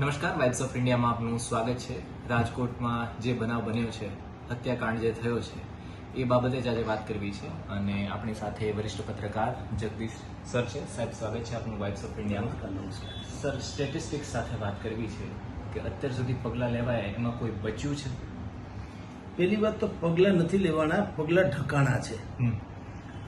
નમસ્કાર, vibes of ઇન્ડિયામાં આપનું સ્વાગત છે। રાજકોટમાં જે બનાવ બન્યો છે, હત્યાકાંડ જે થયો છે, એ બાબતે જ આજે વાત કરવી છે અને આપણી સાથે વરિષ્ઠ પત્રકાર જગદીશ સર છે। સાહેબ, સ્વાગત છે આપનું વાઇબ્સ ઓફ ઇન્ડિયામાં। નમસ્કાર સર, સ્ટેટિસ્ટિક્સ સાથે વાત કરવી છે કે અત્યાર સુધી પગલાં લેવાયા એમાં કોઈ બચ્યું છે? પહેલી વાત તો પગલાં નથી લેવાના, પગલાં ઢકાણા છે,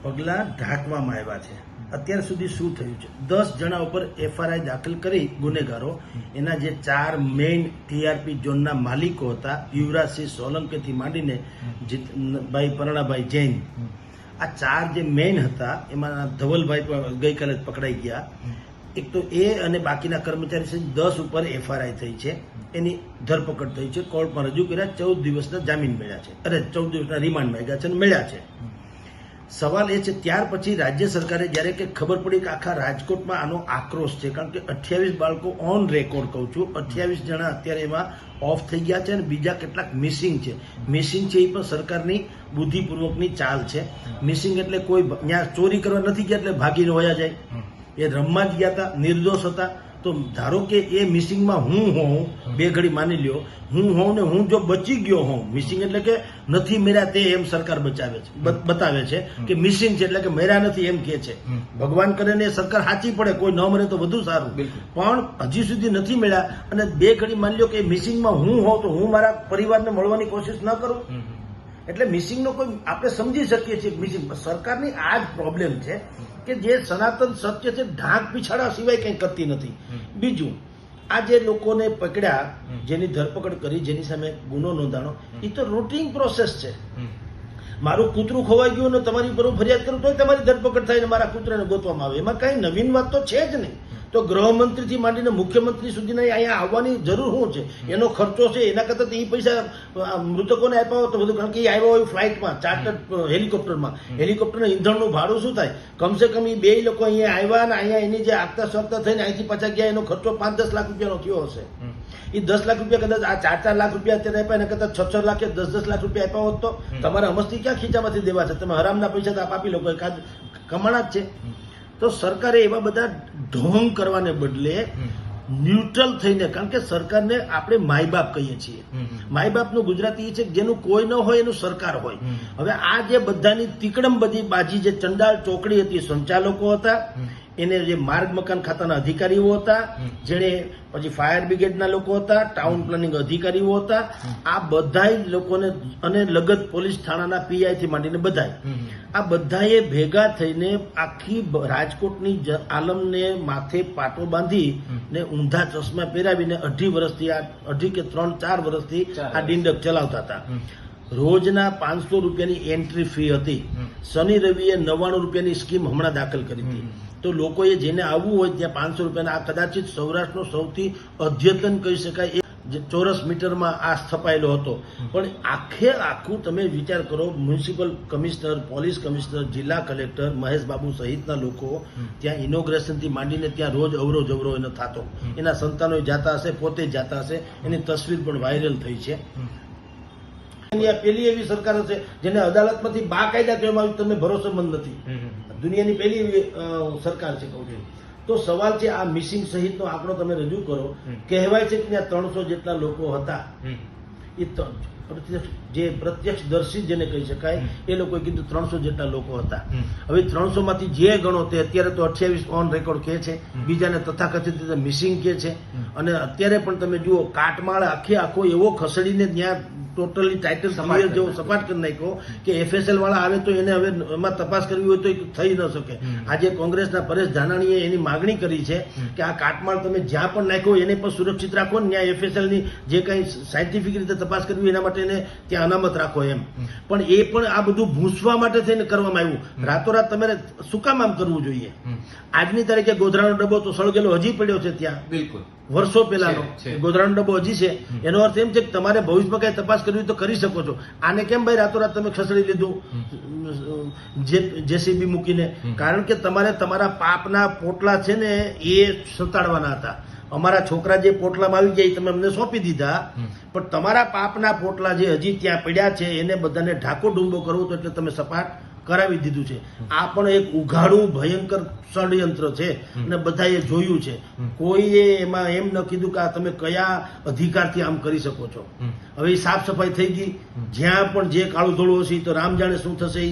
પગલાં ઢાંકવામાં આવ્યા છે। અત્યાર સુધી શું થયું છે, 10 જણા ઉપર એફઆરઆઈ દાખલ કરી ગુનેગારો, એના જે 4 મેઇન ટીઆરપી ઝોનના માલિકો હતા, યુવરાજસિંહ સોલંકીથી માંડીને જીતભાઈ પરણાભાઈ જૈન, આ 4 જે મેઇન હતા એમાં ધવલભાઈ પણ ગઈકાલે જ પકડાઈ ગયા। એક તો એ અને બાકીના કર્મચારી સહિત 10 ઉપર એફઆરઆઈ થઈ છે, એની ધરપકડ થઈ છે, કોર્ટમાં રજૂ કર્યા, 14 દિવસના જામીન મળ્યા છે, 14 દિવસના રિમાન્ડ માંગ્યા છે અને મળ્યા છે। સવાલ એ છે, ત્યાર પછી રાજ્ય સરકારે જ્યારે કે ખબર પડી કે આખા રાજકોટમાં આનો આક્રોશ છે, કારણ કે 28 બાળકો ઓન રેકોર્ડ કહું છું, 28 જણા અત્યારે એમાં ઓફ થઈ ગયા છે અને બીજા કેટલાક મિસિંગ છે। મિસિંગ છે એ પણ સરકારની બુદ્ધિપૂર્વકની ચાલ છે। મિસિંગ એટલે કોઈ ત્યાં ચોરી કરવા નથી ગયા એટલે ભાગીને વયા જાય, એ રમવા જ ગયા હતા, નિર્દોષ હતા। તો ધારો કે એ મિસિંગમાં હું હોઉં, બે ઘડી માની લ્યો હું હોઉં ને હું જો બચી ગયો હોઉં, મિસિંગ એટલે કે નથી મેર્યા તે એમ સરકાર બતાવે છે કે મિસિંગ છે એટલે કે મેર્યા નથી એમ કે છે। ભગવાન કરે ને સરકાર સાચી પડે, કોઈ ન મરે તો વધુ સારું, પણ હજી સુધી નથી મળ્યા અને બે ઘડી માની લ્યો કે મિસિંગમાં હું હોઉં તો હું મારા પરિવારને મળવાની કોશિશ ન કરું, એટલે મિસિંગનો કોઈ આપણે સમજી શકીએ છીએ। મિસિંગ સરકારની આ જ પ્રોબ્લેમ છે કે જે સનાતન સત્ય છે ઢાંક પીછાડા સિવાય કંઈ કરતી નથી। બીજું, આ જે લોકોને પકડ્યા, જેની ધરપકડ કરી, જેની સામે ગુનો નોંધાણો, એ તો રૂટીન પ્રોસેસ છે। મારું કૂતરું ખોવાઈ ગયું ને તમારી પર ફરિયાદ કરું તો તમારી ધરપકડ થાય ને મારા કૂતરાને ગોતવામાં આવે, એમાં કઈ નવીન વાત તો છે જ નહીં। તો ગૃહમંત્રીથી માંડીને મુખ્યમંત્રી સુધીના અહીંયા આવવાની જરૂર શું છે? એનો ખર્ચો છે, એના કરતાં એ પૈસા મૃતકોને આપ્યા હોત તો બધું, કારણ કે એ આવ્યા હોય ફ્લાઇટમાં, ચાર્ટર્ડ હેલિકોપ્ટરમાં, હેલિકોપ્ટરના ઈંધણનું ભાડું શું થાય? કમસે કમ એ બે લોકો અહીંયા આવ્યા અને અહીંયા એની જે આગતા સ્વાગતા થઈને અહીંથી પાછા ગયા, એનો ખર્ચો 5-10 લાખ રૂપિયાનો થયો હશે। એ 10 લાખ રૂપિયા કદાચ આ 4-4 લાખ રૂપિયા અત્યારે આપ્યા, એના કરતાં 6-6 લાખ કે 10-10 લાખ રૂપિયા આપ્યા હોત તો તમારે અમસ્તી ક્યાં ખીચામાંથી દેવા છે? તમે હરામના પૈસા તો આપી લોકો એકાદ કમાણા જ છે। તો સરકારે એવા બધા ઢોંગ કરવાને બદલે ન્યુટ્રલ થઈને, કારણ કે સરકારને આપણે માય બાપ કહીએ છીએ, માય બાપનું ગુજરાતી એ છે જેનું કોઈ ન હોય એનું સરકાર હોય। હવે આ જે બધાની તીકડમ બધી બાજી, જે ચંડાળ ચોકડી હતી, સંચાલકો હતા, એને જે માર્ગ મકાન ખાતાના અધિકારીઓ હતા, જેને પછી ફાયર બ્રિગેડના લોકો હતા, ટાઉન પ્લાનિંગ અધિકારીઓ હતા, આ બધા લોકોને અને લગત પોલીસ થાણાના પીઆઈ થી માંડીને બધા, આ બધાએ ભેગા થઈને આખી રાજકોટની આલમને માથે પાટો બાંધી ને ઊંધા ચશ્મા પહેરાવીને 2.5 વર્ષથી, આ 2 કે 3-4 વર્ષથી આ ડિંડક ચલાવતા હતા। રોજના 500 રૂપિયાની એન્ટ્રી ફી હતી, શનિ રવિએ 99 રૂપિયાની સ્કીમ હમણાં દાખલ કરી હતી। તો લોકોએ જેને આવવું હોય ત્યાં 500 રૂપિયાના, આ કદાચિત સૌરાષ્ટ્રનો સૌથી અદ્યતન કહી શકાય જે ચોરસ મીટરમાં આ સ્થપાયેલો હતો। પણ આખું તમે વિચાર કરો, મ્યુનિસિપલ કમિશનર, પોલીસ કમિશનર, જિલ્લા કલેક્ટર, મહેશ બાબુ સહિતના લોકો ત્યાં ઇનોગ્રેશનથી માંડીને ત્યાં રોજ અવરો એનો થતો, એના સંતાનો જાતા હશે, પોતે જાતા હશે, એની તસવીર પણ વાયરલ થઈ છે। પેલી એવી સરકાર હશે જેને અદાલતમાંથી બાકાયદા કહેવામાં આવ્યું તમે ભરોસેમંદ નથી, દુનિયાની પહેલી એવી સરકાર છે કહું છું। તો સવાલ છે, આ મિસિંગ સહિતનો આંકડો તમે રજૂ કરો, કહેવાય છે કે ત્યાં 300 જેટલા લોકો હતા, એ જે પ્રત્યક્ષદર્શી જેને કહી શકાય એ લોકોએ કીધું 300 જેટલા લોકો હતા। હવે 300 માંથી જે ગણો તે અત્યારે તો 28 ઓન રેકોર્ડ કહે છે, બીજાને તથાકથિત રીતે મિસિંગ કહે છે। અને અત્યારે પણ તમે જુઓ, કાટમાળ આખો એવો ખસેડીને ત્યાં ટોટલી ટાઇટલ ક્લિયર જેવો સપાટ કરી નાખ્યો કે એફએસએલ વાળા આવે તો એને હવે એમાં તપાસ કરવી હોય તો થઈ ન શકે। આજે કોંગ્રેસના પરેશ ધાનાણીએ એની માગણી કરી છે કે આ કાટમાળ તમે જ્યાં પણ નાખ્યો એને પણ સુરક્ષિત રાખો ને ત્યાં એફએસએલ ની જે કઈ સાયન્ટિફિક રીતે તપાસ કરવી એના માટે એને ત્યાં અનામત રાખો એમ। પણ એ પણ આ બધું ભૂંસવા માટે થઈને કરવામાં આવ્યું। રાતોરાત તમારે શું કામ આમ કરવું જોઈએ? આજની તારીખે ગોધરાનો ડબ્બો તો સળગેલો હજી પડ્યો છે ત્યાં, બિલકુલ વર્ષો પહેલાનો ગોધરાનો ડબ્બો હજી છે। એનો અર્થ એમ છે કે તમારે ભવિષ્યમાં કઈ તપાસ કરવી તો કરી શકો છો, આને કેમ ભાઈ રાતોરાત તમે ખસેડી લીધું જેસીબી મૂકીને? કારણ કે તમારે તમારા પાપના પોટલા છે ને એ સંતાડવાના હતા। અમારા છોકરા જે પોટલામાં આવી જાય તમે અમને સોંપી દીધા, પણ તમારા પાપના પોટલા જે હજી ત્યાં પડ્યા છે એને બધાને ઢાકો ડુંબો કરવો તો એટલે તમે સપાટ કરાવી દીધું છે. આ પણ એક ઉઘાડું ભયંકર ષડયંત્ર છે અને બધાએ જોયું છે. કોઈએ એમાં એમ ન કીધું કે આ તમે કયા અધિકારથી આમ કરી શકો છો. હવે એ સાફ સફાઈ થઈ ગઈ, જ્યાં પણ જે કાળું ધોળું હશે તો રામ જાણે શું થશે.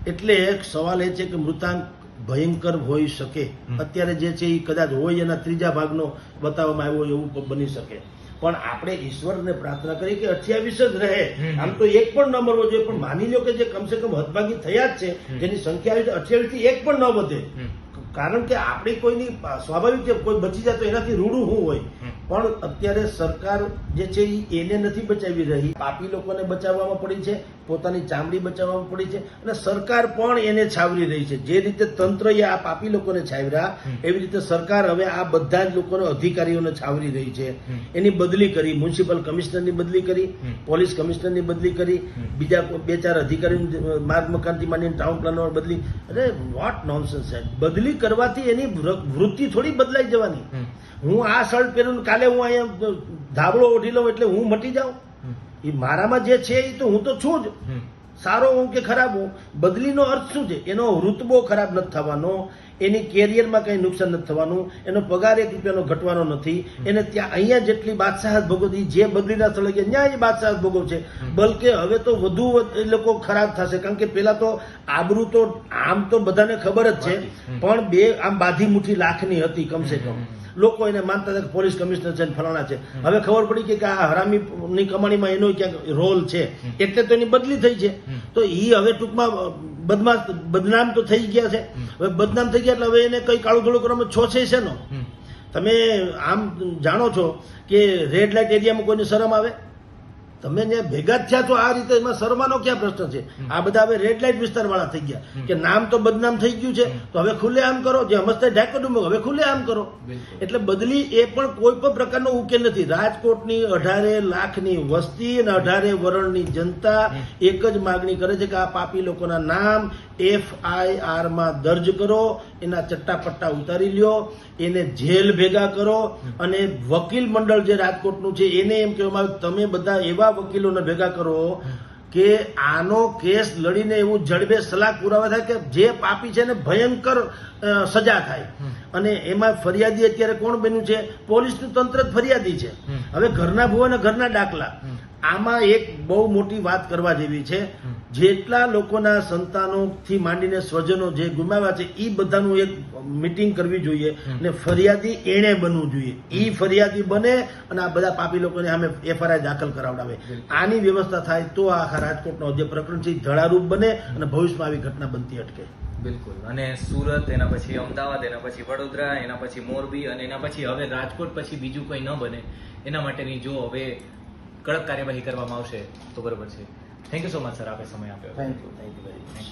એટલે એક સવાલ એ છે કે મૃતાંક ભયંકર હોઈ શકે. અત્યારે જે છે એ કદાચ હોય એના ત્રીજા ભાગનો બતાવવામાં આવ્યો એવું બની શકે. પણ આપણે ઈશ્વરને પ્રાર્થના કરી કે 28 જ રહે. આમ તો એક પણ ન મળવો જોઈએ, પણ માની લો કે જે કમસે કમ હતભાગી થયા જ છે, જેની સંખ્યા 28 થી એક પણ ન વધે. કારણ કે આપણી કોઈની સ્વાભાવિક છે, કોઈ બચી જાય તો એનાથી રૂડું શું હોય. પણ અત્યારે સરકાર જે છે એને નથી બચાવી રહી. પાપી લોકોને બચાવવામાં પડી છે, પોતાની ચામડી બચાવવામાં પડી છે, અને સરકાર પણ એને છાવરી રહી છે. જે રીતે તંત્રએ આ પાપી લોકોને છાવર્યા, એવી રીતે સરકાર હવે આ બધા જ લોકોને અધિકારીઓને છાવરી રહી છે. એની બદલી કરી, મ્યુનિસિપલ કમિશનરની બદલી કરી, પોલીસ કમિશનરની બદલી કરી, બીજા 2-4 અધિકારીઓ માર્ગ મકાનથી માંડીને ટાઉન પ્લાનર બદલી. અરે વોટ નોનસેન્સ છે. બદલી કરવાથી એની વૃત્તિ થોડી બદલાઈ જવાની. હું આ શર્ટ પહેરું, કાલે હું અહીંયા ધાબળો ઓઢી લઉં એટલે હું મટી જાઉં? એ મારામાં જે છે એ તો હું તો છું જ. સારો હું કે ખરાબ હું, બદલીનો અર્થ શું છે? એનો ઋતબો ખરાબ નથી થવાનો, એની કેરિયરમાં કંઈ નુકસાન નથી થવાનું, એનો પગાર 1 રૂપિયાનો ઘટવાનો નથી. એને ત્યાં અહીંયા જેટલી બાદશાહત ભોગવતી, જે બદલીના સ્થળે ગયા ત્યાં એ બાદશાહત ભોગવશે. બલકે હવે તો વધુ એ લોકો ખરાબ થશે. કારણ કે પેલા તો આબરૂ તો આમ તો બધાને ખબર જ છે, પણ બે આમ બાધી મુઠ્ઠી લાખની હતી કમસે કમ. લોકો એને માનતા હતા કે પોલીસ કમિશનર છે, ફલાણા છે. હવે ખબર પડી કે આ હરામીની કમાણીમાં એનો ક્યાંક રોલ છે, એટલે તો એની બદલી થઈ છે. તો એ હવે ટૂંકમાં બદનામ તો થઈ ગયા છે. હવે બદનામ થઈ ગયા એટલે હવે એને કઈ કાળું ધોળું કરવામાં છોછે છે નો. તમે આમ જાણો છો કે રેડ લાઇટ એરિયામાં કોઈને શરમ આવે? તમે ત્યાં ભેગા જ થયા છો આ રીતે, એમાં શરમાનો ક્યાં પ્રશ્ન છે? આ બધા હવે રેડ લાઇટ વિસ્તાર વાળા થઈ ગયા કે નામ તો બદનામ થઈ ગયું છે, તો હવે ખુલ્લે આમ કરો. જે હમસ્તે ઢાંકડું હવે ખુલ્લે આમ કરો. એટલે બદલી એ પણ કોઈ પણ પ્રકારનો ઉકેલ નથી. રાજકોટની 18 લાખની વસ્તી અને 18 વરણની જનતા એક જ માગણી કરે છે કે આ પાપી લોકોના નામ FIR માં દર્જ કરો, એના ચટ્ટાપટ્ટા ઉતારી લ્યો, એને જેલ ભેગા કરો. અને વકીલ મંડળ જે રાજકોટનું છે એને એમ કહેવામાં આવે તમે બધા એવા વકીલોને ભેગા કરો કે આનો કેસ લડીને એવું જડબે સલાહ પુરાવા થાય કે જે પાપી છે ને ભયંકર સજા થાય. અને એમાં ફરિયાદી અત્યારે કોણ બન્યું છે? પોલીસનું તંત્ર જ ફરિયાદી છે. હવે ઘરના ભૂવા અને ઘરના દાખલા. આમાં એક બહુ મોટી વાત કરવા જેવી છે. જેટલા લોકોના સંતાનોથી માંડીને સ્વજનો જે ગુમાવ્યા છે એ બધાનું એક મીટિંગ કરવી જોઈએ ને ફરિયાદી એણે બનવું જોઈએ. એ ફરિયાદી બને અને આ બધા પાપી લોકોને સામે FIR દાખલ કરાવડાવે. આની વ્યવસ્થા થાય તો આખા રાજકોટનો જે પ્રકરણ છે એ ધડારૂપ બને અને ભવિષ્યમાં આવી ઘટના બનતી અટકે. બિલકુલ. અને સુરત, એના પછી અમદાવાદ, એના પછી વડોદરા, એના પછી મોરબી અને એના પછી હવે રાજકોટ પછી બીજું કંઈ ન બને એના માટેની જો હવે કડક કાર્યવાહી કરવામાં આવશે તો બરોબર છે. Thank you so much sir, આપે સમય આપ્યો. Thank you very much.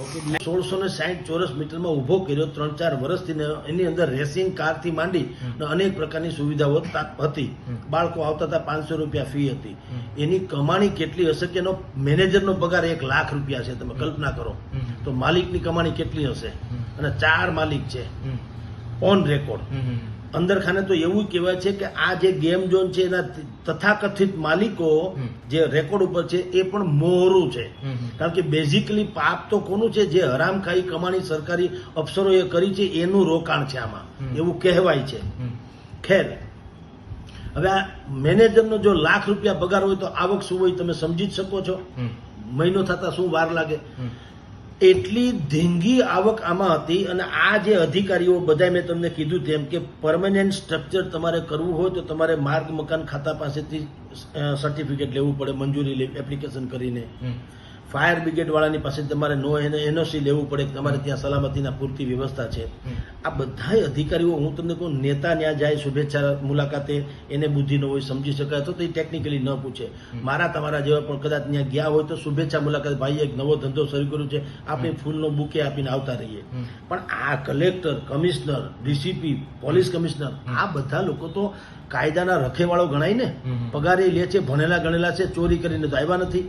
Okay, 1660 ચોરસ મીટરમાં ઊભો કર્યો 3-4 વર્ષથી ને એની અંદર રેસિંગ કારથી માંડી અનેક પ્રકારની સુવિધાઓ હતી. બાળકો આવતા હતા, 500 રૂપિયા ફી હતી. એની કમાણી કેટલી હશે કે એનો મેનેજરનો પગાર 1 લાખ રૂપિયા છે. તમે કલ્પના કરો તો માલિકની કમાણી કેટલી હશે. અને 4 માલિક છે ઓન રેકોર્ડ. અંદર ખાને તો એવું કહેવાય છે કે આ જે ગેમ ઝોન છે એના તથાકથિત માલિકો જે રેકોર્ડ ઉપર છે એ પણ મોહરું છે. કારણ કે બેઝિકલી પાપ તો કોનું છે? જે હરામખાઈ કમાણી સરકારી અફસરોએ કરી છે એનું રોકાણ છે આમાં, એવું કહેવાય છે. ખેર, હવે આ મેનેજરનો જો લાખ રૂપિયા પગાર હોય તો આવક શું હોય તમે સમજી જ શકો છો. મહિનો થતા શું વાર લાગે? એટલી ધીંગી આવક આમાં હતી. અને આ જે અધિકારીઓ બધા મેં તમને કીધું તેમ કે પરમેનન્ટ સ્ટ્રક્ચર તમારે કરવું હોય તો તમારે માર્ગ મકાન ખાતા પાસેથી સર્ટિફિકેટ લેવું પડે, મંજૂરી એપ્લિકેશન કરીને. ફાયર બ્રિગેડ વાળાની પાસે તમારે NOC લેવું પડે, તમારે ત્યાં સલામતીના પૂરતી વ્યવસ્થા છે. આ બધા અધિકારીઓ, હું તમને કહું, નેતા ત્યાં જાય શુભેચ્છા મુલાકાતે, એને બુદ્ધિ ન હોય, સમજી શકાય તો એ ટેકનિકલી ન પૂછે. મારા તમારા જેવા પણ કદાચ ત્યાં ગયા હોય તો શુભેચ્છા મુલાકાત, ભાઈ એક નવો ધંધો શરૂ કર્યો છે, આપણે ફૂલનો બુકે આપીને આવતા રહીએ. પણ આ collector, commissioner, DCP, police commissioner, આ બધા લોકો તો કાયદાના રખેવાળો ગણાય ને. પગારે લે છે, ભણેલા ગણેલા છે, ચોરી કરીને તો આવ્યા નથી.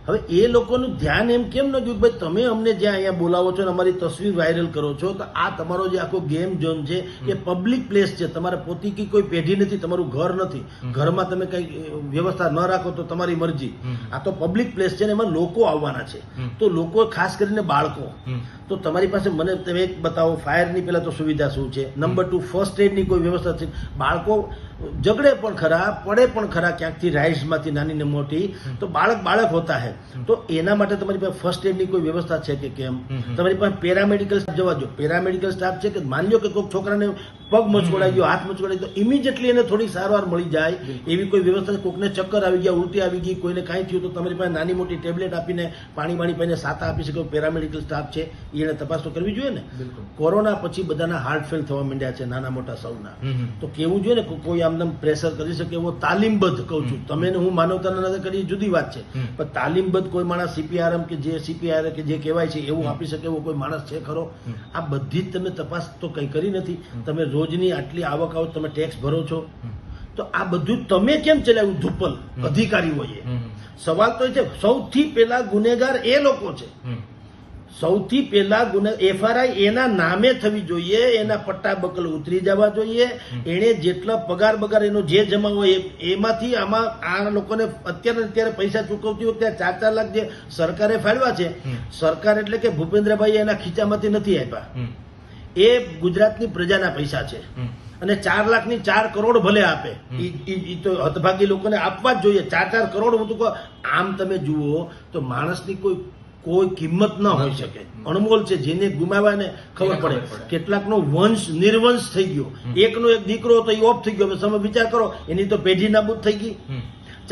હવે એ લોકોનું ધ્યાન એમ કેમ ન ગયું કે ભાઈ તમે અમને જ્યાં અહીંયા બોલાવો છો અને અમારી તસવીર વાયરલ કરો છો તો આ તમારો જે આખો ગેમ ઝોન છે એ પબ્લિક પ્લેસ છે, તમારે પોતીકી કોઈ પેઢી નથી, તમારું ઘર નથી, ઘરમાં તમે કઈ વ્યવસ્થા ન રાખો તો તમારી મરજી, આ તો પબ્લિક પ્લેસ છે ને એમાં લોકો આવવાના છે, તો લોકો ખાસ કરીને બાળકો, તો તમારી પાસે મને તમે એક બતાવો ફાયરની પહેલા તો સુવિધા શું છે, નંબર 2 ફર્સ્ટ એડની કોઈ વ્યવસ્થા છે, બાળકો ઝઘડે પણ ખરા, પડે પણ ખરા ક્યાંકથી રાઇડ્સમાંથી નાની ને મોટી, તો બાળક હોતા હે, તો એના માટે તમારી પાસે ફર્સ્ટ એડની કોઈ વ્યવસ્થા છે કે કેમ? તમારી પાસે પેરામેડિકલ સ્ટાફ જવા દો, પેરામેડિકલ સ્ટાફ છે કે માની લો કે કોઈ છોકરાને પગ મચકોડાઈ ગયો, હાથ મચકોડાઈ ગયો, ઇમિડિયેટલી એને થોડી સારવાર મળી જાય એવી કોઈ વ્યવસ્થા, કોઈને ચક્કર આવી ગયા, ઉલટી આવી ગઈ, કોઈને કાંઈ થયું તો તમારી પાસે નાની મોટી ટેબ્લેટ આપીને પાણી પાઈને સાતા આપી શકે પેરામેડિકલ સ્ટાફ છે, એને તપાસ તો કરવી જોઈએ ને. કોરોના પછી બધાના હાર્ટ ફેલ થવા માંડ્યા છે, નાના મોટા સૌના, તો કેવું જોઈએ ને કોઈ આમ પ્રેશર કરી શકે એવો તાલીમબદ્ધ, કહું છું તમે હું માનવતાના નજરે કરી જુદી વાત છે, પણ તાલીમબદ્ધ કોઈ માણસ સીપીઆરએમ કે જે સીપીઆર કે જે કહેવાય છે એવું આપી શકે એવો કોઈ માણસ છે ખરો? આ બધી જ તમે તપાસ તો કઈ કરી નથી. તમે રોજની આટલી આવક આવો, તમે ટેક્સ ભરો છો, તો આ બધું તમે કેમ ચલાવ્યું ધુપ્પલ અધિકારીઓએ? સવાલ તો એ છે સૌથી પહેલા ગુનેગાર એ લોકો છે, સૌથી પહેલા એફઆરઆઈ એના નામે થવી જોઈએ, એના પટ્ટા બકલ ઉતરી જવા જોઈએ, એને જેટલા પગાર બગાર એનો જે જમા હોય એમાંથી આમાં આ લોકોને અત્યારે પૈસા ચૂકવતી વખતે 4-4 લાખ જે સરકારે ફાળવ્યા છે, સરકાર એટલે કે ભૂપેન્દ્રભાઈ એના ખીચામાંથી નથી આપ્યા, એ ગુજરાતની પ્રજાના પૈસા છે, અને 4 લાખની 4 કરોડ ભલે આપે, એ તો હતભાગી લોકોને આપવા જ જોઈએ. 4 કરોડ હું તો કહું, આમ તમે જુઓ તો માણસની કોઈ કિંમત ન હોઈ શકે, અણમોલ છે, જેને ગુમાવ્યા ને ખબર પડે. કેટલાકનો વંશ નિર્વંશ થઈ ગયો, એકનો એક દીકરો હતો એ ઓફ થઈ ગયો, તમે વિચાર કરો એની તો પેઢી નાબૂદ થઈ ગઈ.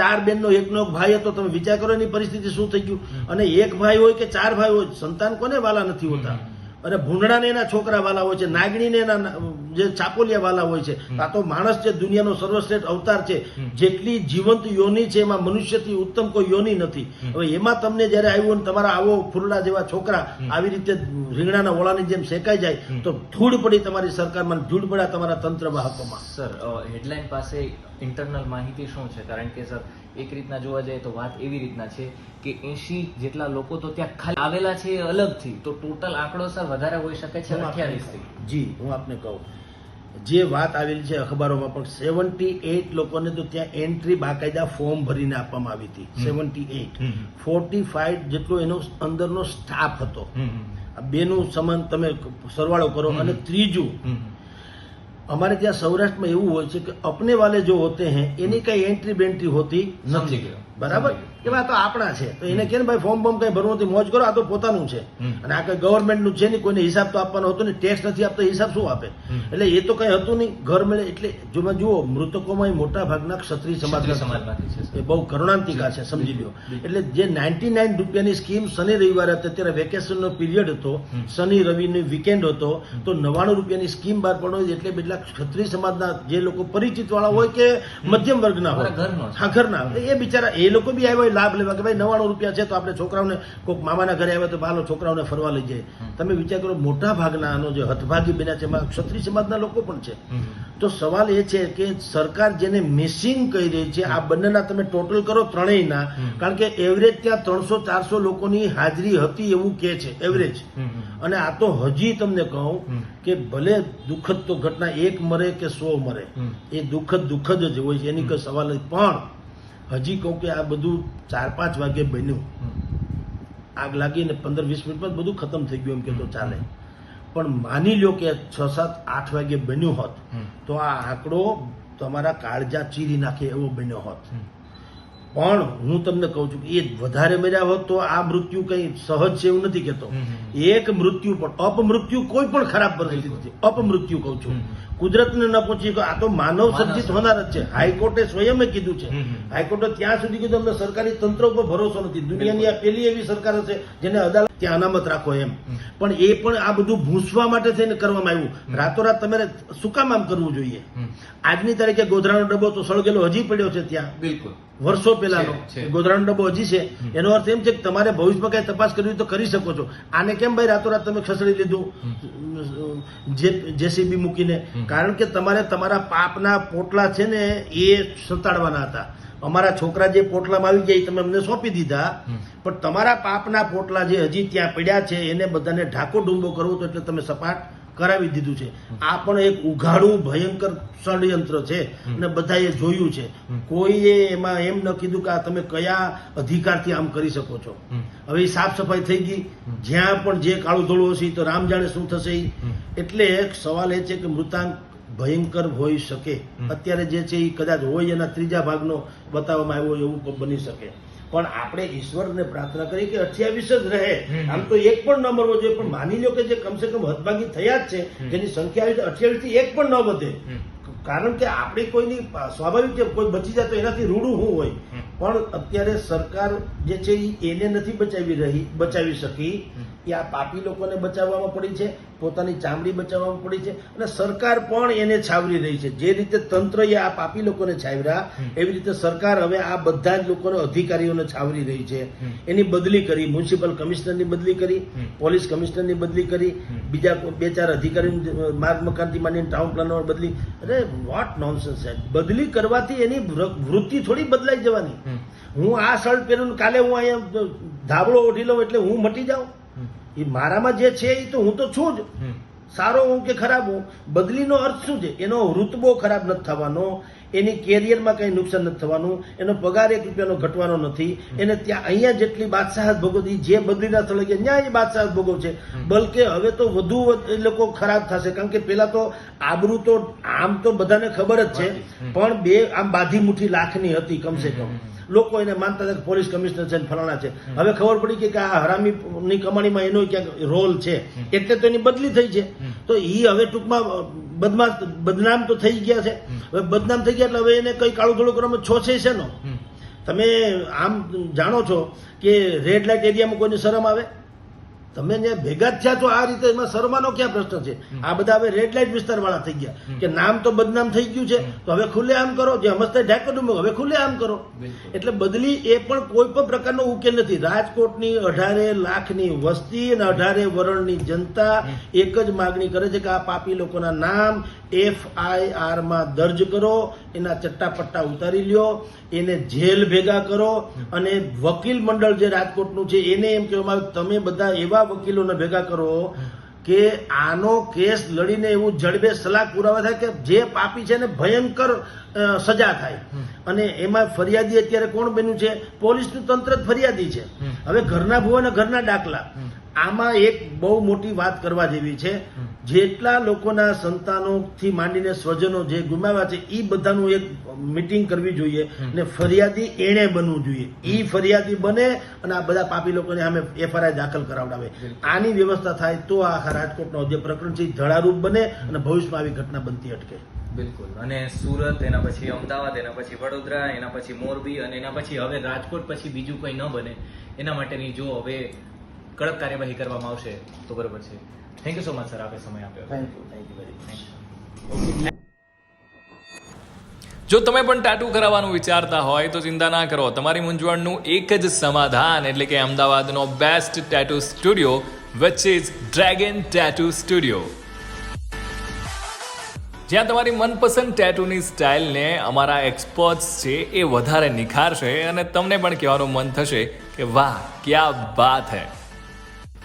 4 બહેનનો એકનો એક ભાઈ હતો, તમે વિચાર કરો એની પરિસ્થિતિ શું થઈ ગયું. અને એક ભાઈ હોય કે 4 ભાઈ હોય, સંતાન કોને વાલા નથી હોતા, અને ભૂંડડાને એના છોકરા વાલા હોય છે, નાગણીને એના જે ચાપોલિયા વાલા હોય છે. આ તો માણસ છે, દુનિયાનો સર્વશ્રેષ્ઠ અવતાર છે, જેટલી જીવંત યોની છે એમાં મનુષ્યથી ઉત્તમ કોઈ યોની નથી. હવે એમાં તમને જયારે આવ્યું ને તમારા આવો ફૂરડા જેવા છોકરા આવી રીતે રીંગણાના ઓળાની જેમ શેકાઈ જાય તો ધૂળ પડી તમારી સરકારમાં, ધૂળ પડ્યા તમારા તંત્ર વાહકોમાં. સર, હેડલાઇન પાસે ઇન્ટરનલ માહિતી શું છે? કારણ કે સર એક રીતના જોવા જાય તો વાત એવી રીતના છે કે 80 જેટલા લોકો તો ત્યાં ખાલી આવેલા છે એ અલગથી, તો ટોટલ આંકડો સર વધારે હોઈ શકે છે 28 થી. જી હું આપને કહું, જે વાત આવેલી છે અખબારોમાં પણ 78 લોકોને તો ત્યાં એન્ટ્રી બાકાયદા ફોર્મ ભરીને આપવામાં આવી હતી. 78 45 જેટલો એનો અંદરનો સ્ટાફ હતો. આ બેનું સમાન તમે સરવાળો કરો. અને ત્રીજું, અમારે ત્યાં સૌરાષ્ટ્રમાં એવું હોય છે કે અપને વાલે જો હોતે હૈ એની કઈ એન્ટ્રી બેન્ટ્રી હોતી નથી, બરાબર? એવા તો આપણા છે, તો એને કે ભાઈ ફોર્મ કઈ ભરવું નથી, મોજ કરો, આ તો પોતાનું છે, અને આ કઈ ગવર્મેન્ટનું છે નહીં, કોઈને હિસાબ તો આપવાનો હતો નહીં, ટેક્સ નથી આપતો, હિસાબ શું આપે? એટલે એ તો કઈ હતું નહીં, ઘર મળે. એટલે જો જુઓ, મૃતકોમાં મોટા ભાગના ક્ષત્રિય સમાજમાંથી છે, એ બહુ કરુણાંતિકા છે, સમજી લ્યો. એટલે જે 99 રૂપિયાની સ્કીમ શનિ રવિવારે હતી, અત્યારે વેકેશનનો પીરિયડ હતો, શનિ રવિનો વીકેન્ડ હતો, તો 99 રૂપિયાની સ્કીમ બહાર પડો, એટલે એટલા ક્ષત્રિય સમાજના જે લોકો પરિચિત વાળા હોય કે મધ્યમ વર્ગના હોય, હા ઘરના, એ બિચારા એ લોકો બી આવ્યા લાભ લેવા કે ભાઈ 99 રૂપિયા છે તો આપણે છોકરાઓને કોઈક મામાના ઘરે આવ્યા તો બાલો છોકરાઓને ફરવા લઈ જાય. તમે વિચાર કરો, મોટા ભાગના આનો જે હતભાગી બન્યા છે એમાં ક્ષત્રિય સમાજના લોકો પણ છે. તો સવાલ એ છે કે સરકાર જેને મિસિંગ કહી રહી છે, આ બંનેના તમે ટોટલ કરો ત્રણેયના, કારણ કે એવરેજ ત્યાં 300-400 લોકોની હાજરી હતી એવું કે છે એવરેજ. અને આ તો હજી તમને કહું કે ભલે દુઃખદ તો ઘટના 1 મરે કે 100 મરે, એ દુઃખદ જ હોય છે, એની કોઈ સવાલ નથી. પણ હજી કહું કે આ બધું 4-5 વાગે બન્યું, આગ લાગીને 15-20 મિનિટમાં બધું ખતમ થઈ ગયું એમ કે તો ચાલે. પણ માની લો કે 6-7-8 વાગે બન્યું હોત તો આ આંકડો તમારા કાળજા ચીરી નાખે એવો બન્યો હોત. પણ હું તમને કહું છું કે એ વધારે મર્યા હોત તો આ મૃત્યુ કઈ સહજ છે એવું નથી કહેતો. એક મૃત્યુ પણ અપમૃત્યુ કોઈ પણ ખરાબ પરિસ્થિતિ, અપમૃત્યુ કહું છું, કુદરતને ન પહોંચી, આ તો માનવ સર્જિત હોનાર જ છે. હાઈકોર્ટે સ્વયં કીધું છે, હાઈકોર્ટે ત્યાં સુધી કીધું અમને સરકારી તંત્ર ઉપર ભરોસો નથી, દુનિયાની આ પહેલી એવી સરકાર હશે જેને અદાલત ત્યાં અનામત રાખો એમ. પણ એ પણ આ બધું ભૂંસવા માટે થઈને કરવામાં આવ્યું. રાતોરાત તમારે શું કામ આમ કરવું જોઈએ? આજની તારીખે ગોધરાનો ડબ્બો તો સળગેલો હજી પડ્યો છે ત્યાં, બિલકુલ વર્ષો પહેલાનો ગોધરાનો ડબ્બો હજી છે. એનો અર્થ એમ છે કે તમારે ભવિષ્યમાં કઈ તપાસ કરવી તો કરી શકો છો. આને કેમ ભાઈ રાતોરાત તમે ખસેડી લીધું જેસીબી મૂકીને? કારણ કે તમારે તમારા પાપના પોટલા છે ને એ સંતાડવાના હતા. અમારા છોકરા જે પોટલામાં આવી ગયા એ તમે અમને સોંપી દીધા, પણ તમારા પાપના પોટલા જે હજી ત્યાં પડ્યા છે એને બધાને ઢાકો ડુંબો કરવો તો એટલે તમે સપાટ કરાવી દીધું છે. આ પણ એક ઉઘાડું ભયંકર ષડયંત્ર છે અને બધાએ જોયું છે. કોઈએ એમાં એમ ન કીધું કે આ તમે કયા અધિકારથી આમ કરી શકો છો. હવે એ સાફ સફાઈ થઈ ગઈ, જ્યાં પણ જે કાળું ધોળું હશે તો રામ જાણે શું થશે. એટલે એક સવાલ એ છે કે મૃતાંક ભયંકર હોઈ શકે. અત્યારે જે છે એ કદાચ હોય એના ત્રીજા ભાગનો બતાવવામાં આવ્યો એવું બની શકે. પણ આપણે ઈશ્વરને પ્રાર્થના કરી કે 28 જ રહે, આમ તો એક પણ ન મળવો જોઈએ. પણ માની લો કે જે કમસે કમ હદભાગી થયા જ છે, જેની સંખ્યા 28 થી એક પણ ન વધે. કારણ કે આપણે કોઈની સ્વાભાવિક છે, કોઈ બચી જાય તો એનાથી રૂડું શું હોય. પણ અત્યારે સરકાર જે છે એને નથી બચાવી શકી. એ આ પાપી લોકોને બચાવવામાં પડી છે, પોતાની ચામડી બચાવવામાં પડી છે, અને સરકાર પણ એને છાવરી રહી છે. જે રીતે તંત્રએ આ પાપી લોકોને છાવર્યા, એવી રીતે સરકાર હવે આ બધા જ લોકોને અધિકારીઓને છાવરી રહી છે. એની બદલી કરી, મ્યુનિસિપલ કમિશનરની બદલી કરી, પોલીસ કમિશનરની બદલી કરી, બીજા 2-4 અધિકારીઓ માર્ગ મકાનથી માંડીને ટાઉન પ્લાનર બદલી. અરે વોટ નોનસેન્સ છે. બદલી કરવાથી એની વૃત્તિ થોડી બદલાઈ જવાની. હું આ શર્ટ પહેરું કાલે હું અહીંયા ધાબળો ઓઢી લઉં એટલે હું મટી જાઉં? એ મારામાં જે છે એ તો હું તો છું જ, સારો હું કે ખરાબ હું. બદલીનો અર્થ શું છે? એનો ઋતબો ખરાબ નથી થવાનો, એની કેરિયરમાં કંઈ નુકસાન નથી થવાનું, એનો પગાર 1 રૂપિયાનો ઘટવાનો નથી. એને ત્યાં અહીંયા જેટલી બાદશાહત ભોગવતી, જે બદલીના સ્થળે ગયા ત્યાં એ બાદશાહત ભોગવશે. બલકે હવે તો વધુ એ લોકો ખરાબ થશે. કારણ કે પેલા તો આબરૂ તો આમ તો બધાને ખબર જ છે, પણ આમ બાધી મુઠ્ઠી લાખની હતી કમસે કમ. લોકો એને માનતા હતા કે પોલીસ કમિશનર છે ફલાણા છે. હવે ખબર પડી કે આ હરામીની કમાણીમાં એનો ક્યાંક રોલ છે, એટલે તો એની બદલી થઈ છે. તો એ હવે ટૂંકમાં બદનામ તો થઈ ગયા છે. હવે બદનામ થઈ ગયા એટલે હવે એને કઈ કાળું ધોળું કરવામાં છોછે છે નો. તમે આમ જાણો છો કે રેડ લાઇટ એરિયામાં કોઈને શરમ આવે? તમે જે ભેગા જ થયા છો આ રીતે, એમાં શરમાનો ક્યાં પ્રશ્ન છે? આ બધા હવે રેડ લાઇટ વિસ્તાર વાળા થઈ ગયા કે નામ તો બદનામ થઈ ગયું છે, તો હવે ખુલ્લે આમ કરો. જે હમસ્તે ઢાકો ડુંબો હવે ખુલ્લે આમ કરો. એટલે બદલી એ પણ કોઈ પણ પ્રકારનો ઉકેલ નથી. રાજકોટની 18 લાખની વસ્તી અને 18 વરણની જનતા એક જ માગણી કરે છે કે આ પાપી લોકોના નામ FIR માં દર્જ કરો, એના ચટ્ટા પટ્ટા ઉતારી લ્યો, એને જેલ ભેગા કરો. અને વકીલ મંડળ જે રાજકોટનું છે એને એમ કહેવામાં આવે તમે બધા એવા વકીલોને ભેગા કરો કે આનો કેસ લડીને એવું જડબે સલાહ પુરાવા થાય કે જે પાપી છે એને ભયંકર સજા થાય. અને એમાં ફરિયાદી અત્યારે કોણ બન્યું છે? પોલીસનું તંત્ર જ ફરિયાદી છે. હવે ઘરના ભૂવા અને ઘરના દાખલા. આમાં એક બહુ મોટી વાત કરવા જેવી છે. જેટલા લોકોના સંતાનોથી માંડીને સ્વજનો જે ગુમાવ્યા છે એ બધાનું એક મીટિંગ કરવી જોઈએ અને ફરિયાદી એણે બનવું જોઈએ. એ ફરિયાદી બને અને આ બધા પાપી લોકોને સામે FIR દાખલ કરાવડાવે. આની વ્યવસ્થા થાય તો આખા રાજકોટનો જે પ્રકરણ છે ધડારૂપ બને અને ભવિષ્યમાં આવી ઘટના બનતી અટકે. બિલકુલ. અને સુરત, એના પછી અમદાવાદ, એના પછી વડોદરા, એના પછી મોરબી અને એના પછી હવે રાજકોટ પછી બીજું કંઈ ન બને એના માટેની જો હવે કડક કાર્યવાહી કરવામાં આવશે તો બરોબર છે. Thank you so much sir, આપે સમય આપ્યો. Thank you very much. જો તમે પણ ટેટુ કરાવવાનું વિચારતા હોય તો ચિંતા ના કરો. તમારી મૂંઝવણનું એક જ સમાધાન, એટલે કે અમદાવાદનો best tattoo studio which is dragon tattoo studio, જ્યાં તમારી મનપસંદ ટેટુની સ્ટાઇલને અમારા એક્સપર્ટ્સ છે એ વધારે નિખારશે અને તમને પણ કહેવાનું મન થશે કે વાહ ક્યા બાત હૈ.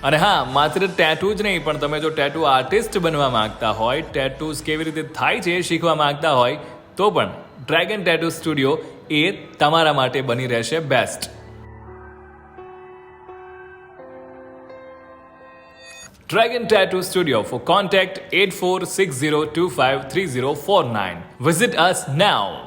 અને હા, માત્ર ટેટુ જ નહીં, પણ તમે જો ટેટુ આર્ટિસ્ટ બનવા માંગતા હોય, ટેટુઝ કેવી રીતે થાય છે શીખવા માંગતા હોય, તો પણ ડ્રેગન ટેટુ સ્ટુડિયો એ તમારા માટે બની રહેશે best. Dragon Tattoo Studio. For contact 8460253049. Visit us now.